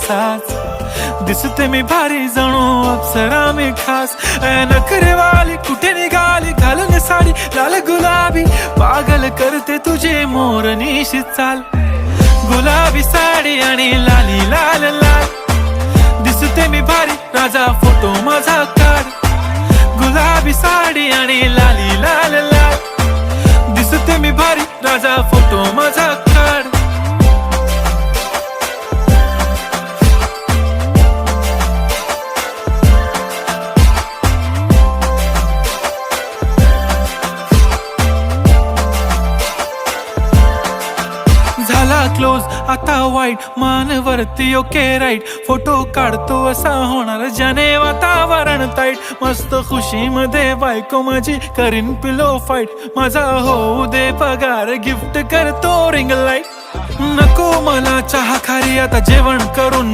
तसाच दिसते मी भारी जणू अप्सरा मी खास नखरेवाली कुठे निघाली घालून साडी लाल गुलाबी पागल करते तुझे मोरनीशी चाल गुलाबी साडी आणि लाली लाल लाल दिसते मी भारी राजा फोटो माझा काढ गुलाबी साडी आणि लाली लाल लाल दिसते मी भारी राजा फोटो माझा काढ झाला क्लोज आता वाईट मानवरती ओके राईट फोटो काढतो असा होणार ज्याने वातावरण ताईट मस्त खुशी मध्ये बायको माझी करीन पिलो फाईट माझा होऊ दे पगार गिफ्ट करतो रिंग लाईट नको मला चहा खारी आता जेवण करून